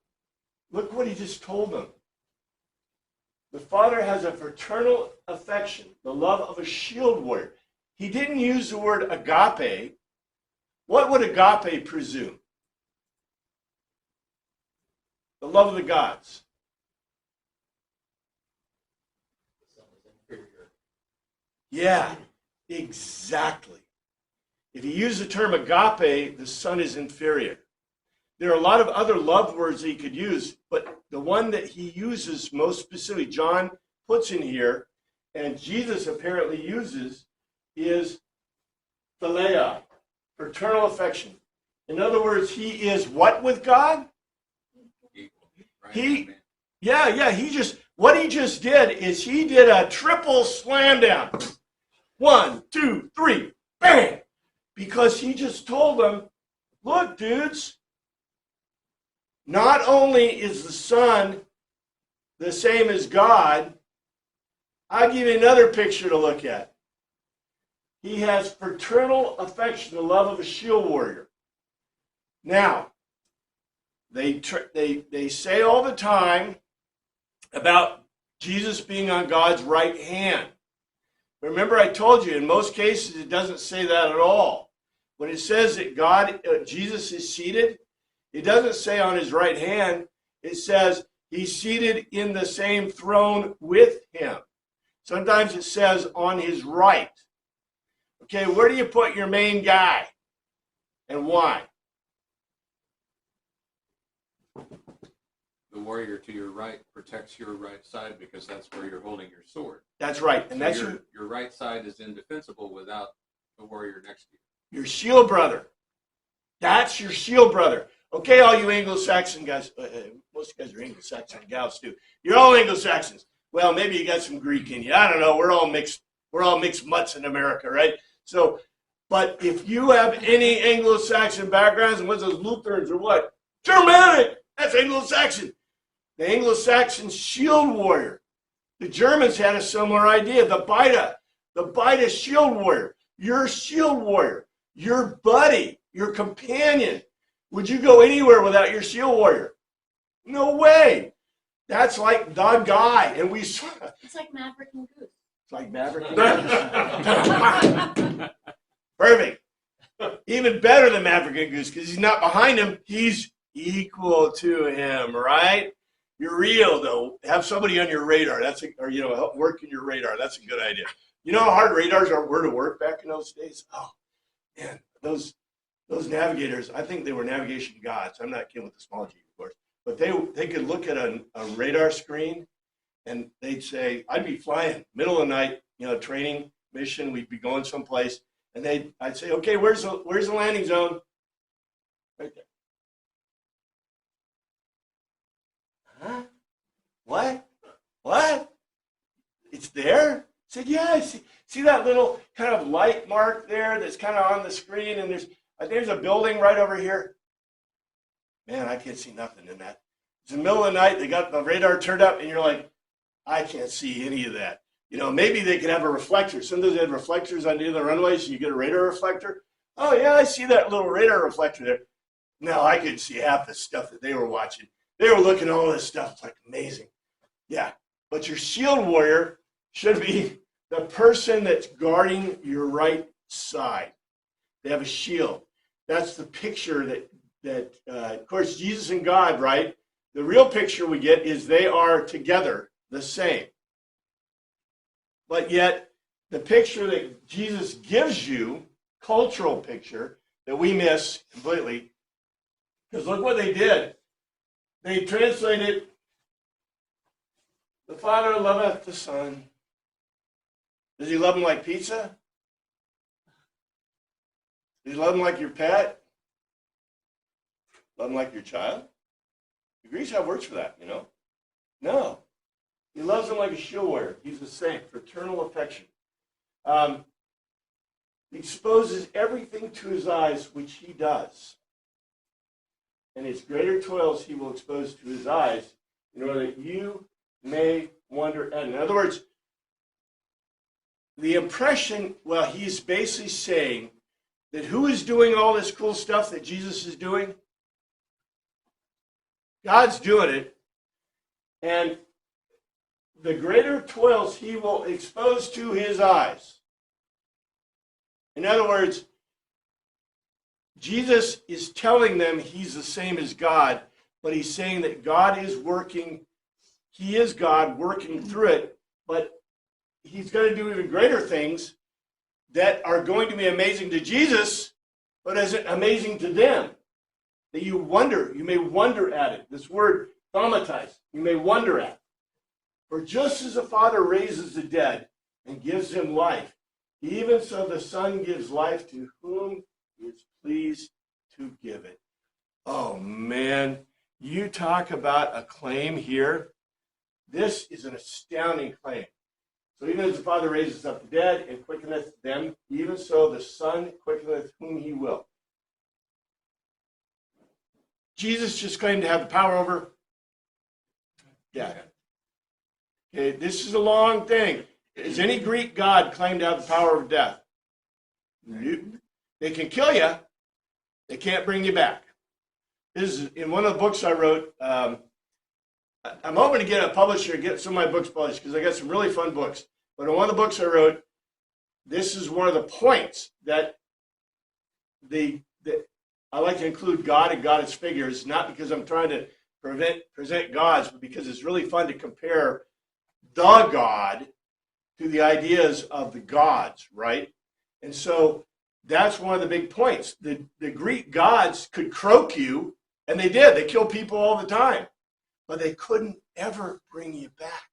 look what he just told them. The Father has a fraternal affection, the love of a shield warrior. He didn't use the word agape. What would agape presume? The love of the gods. The Son is inferior. Yeah, exactly. If you use the term agape, the Son is inferior. There are a lot of other love words that he could use, but the one that he uses most specifically, John puts in here, and Jesus apparently uses, is phileia, fraternal affection. In other words, he is what with God? He just, what he just did is he did a triple slam down. 1, 2, 3, bang! Because he just told them, look, dudes, not only is the Son the same as God, I'll give you another picture to look at. He has fraternal affection, the love of a shield warrior. Now, they say all the time about Jesus being on God's right hand. Remember, I told you, in most cases, it doesn't say that at all. When it says that Jesus is seated, it doesn't say on his right hand. It says he's seated in the same throne with him. Sometimes it says on his right. Okay, where do you put your main guy? And why? The warrior to your right protects your right side because that's where you're holding your sword. That's right. And So that's your right side is indefensible without the warrior next to you. your shield brother. That's your shield brother. Okay, all you Anglo-Saxon guys, most guys are Anglo-Saxon gals too. You're all Anglo-Saxons. Well, maybe you got some Greek in you. I don't know. We're all mixed mutts in America, right? So, but if you have any Anglo-Saxon backgrounds, and what's those Lutherans or what? Germanic. That's Anglo-Saxon. The Anglo-Saxon shield warrior The Germans had a similar idea. The Beta shield warrior, your shield warrior, your buddy, your companion. Would you go anywhere without your shield warrior? No way. That's like the guy. And we saw It's like Maverick and Goose. it's like Maverick. Perfect. Even better than Maverick and Goose because he's not behind him. He's equal to him, right? You're real though. Have somebody on your radar. Or help work in your radar. That's a good idea. You know how hard radars were to work back in those days? Oh man, those navigators. I think they were navigation gods. I'm not kidding with the small G, of course, but they could look at a radar screen, and they'd say, I'd be flying middle of the night, training mission. We'd be going someplace, and I'd say, okay, where's the landing zone? Right there. Huh? What? It's there? I said, yeah, I see that little kind of light mark there that's kind of on the screen, and there's a building right over here. Man, I can't see nothing in that. It's in the middle of the night, they got the radar turned up, and you're like, I can't see any of that. Maybe they could have a reflector. Sometimes they have reflectors on the end of the runways, so you get a radar reflector. Oh, yeah, I see that little radar reflector there. Now, I could see half the stuff that they were watching. They were looking at all this stuff. It's like amazing. Yeah, but your shield warrior should be the person that's guarding your right side. They have a shield. That's the picture that of course, Jesus and God, right? The real picture we get is they are together, the same. But yet, the picture that Jesus gives you, cultural picture, that we miss completely, because look what they did. They translated, the Father loveth the Son. Does he love him like pizza? Does he love him like your pet? Love him like your child? The Greeks have words for that, No. He loves him like a shield warrior. He's the same, fraternal affection. He exposes everything to his eyes, which he does. And his greater toils he will expose to his eyes in order that you may wonder at it. In other words, the impression, he's basically saying that who is doing all this cool stuff that Jesus is doing? God's doing it. And the greater toils he will expose to his eyes. In other words, Jesus is telling them he's the same as God, but he's saying that God is working, he is God working through it, but he's going to do even greater things that are going to be amazing to Jesus, but isn't amazing to them. That you may wonder at it. This word, traumatize, you may wonder at. For just as the Father raises the dead and gives them life, even so the Son gives life to whom he is pleased to give it. Oh man, you talk about a claim here. This is an astounding claim. So even as the Father raises up the dead and quickeneth them, even so the Son quickeneth whom he will. Jesus just claimed to have the power over death. Okay, this is a long thing. Does any Greek god claim to have the power of death? Nope. They can kill you. They can't bring you back. This is in one of the books I wrote. I'm hoping to get a publisher to get some of my books published because I got some really fun books. But in one of the books I wrote, this is one of the points that I like to include God and God as figures, not because I'm trying to present gods, but because it's really fun to compare the God to the ideas of the gods, right? And so that's one of the big points. The Greek gods could croak you, and they did. They killed people all the time. But they couldn't ever bring you back.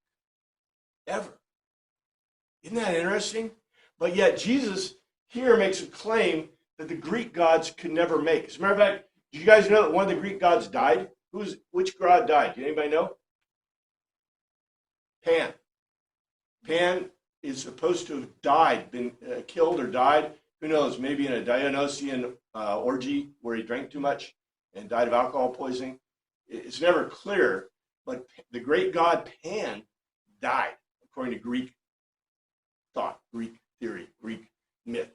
Ever. Isn't that interesting? But yet Jesus here makes a claim that the Greek gods could never make. As a matter of fact, did you guys know that one of the Greek gods died? Which god died? Did anybody know? Pan. Pan is supposed to have died, been killed or died. Who knows? Maybe in a Dionysian orgy where he drank too much and died of alcohol poisoning. It's never clear, but the great god Pan died. according to Greek thought, Greek theory, Greek myth.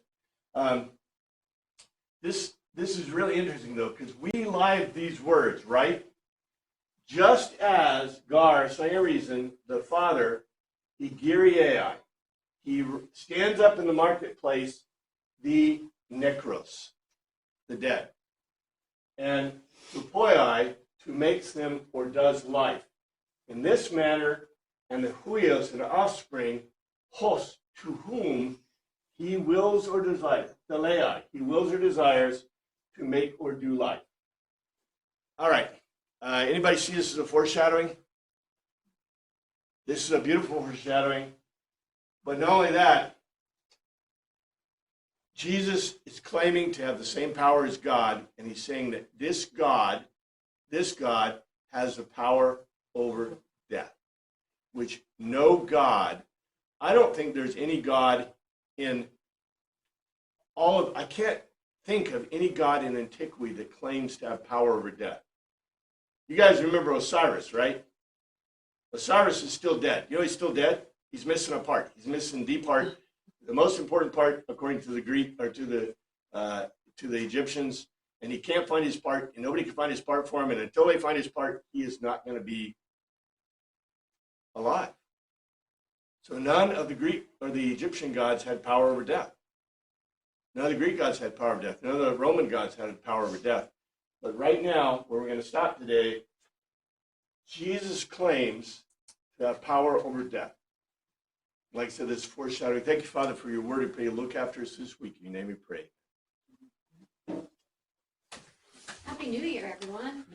This is really interesting, though, because we live these words, right? Just as Gar, Sayarizan, the father, he Giriai, he stands up in the marketplace, the necros, the dead, and Tupoi, to makes them or does life. In this manner, and the huios and offspring, hos, to whom he wills or desires, thelei, he wills or desires to make or do life. All right. Anybody see this as a foreshadowing? This is a beautiful foreshadowing. But not only that, Jesus is claiming to have the same power as God, and he's saying that this God has the power over death, which no God, I don't think there's any God in I can't think of any God in antiquity that claims to have power over death. You guys remember Osiris, right? Osiris is still dead. You know he's still dead? He's missing a part. He's missing the part, the most important part, according to the Greek or to the Egyptians. And he can't find his part, and nobody can find his part for him. And until they find his part, he is not going to be alive. So none of the Greek or the Egyptian gods had power over death. None of the Greek gods had power over death. None of the Roman gods had power over death. But right now, where we're going to stop today, Jesus claims to have power over death. Like I said, this foreshadowing. Thank you, Father, for your word. I pray you look after us this week. In your name we pray. Happy New Year, everyone.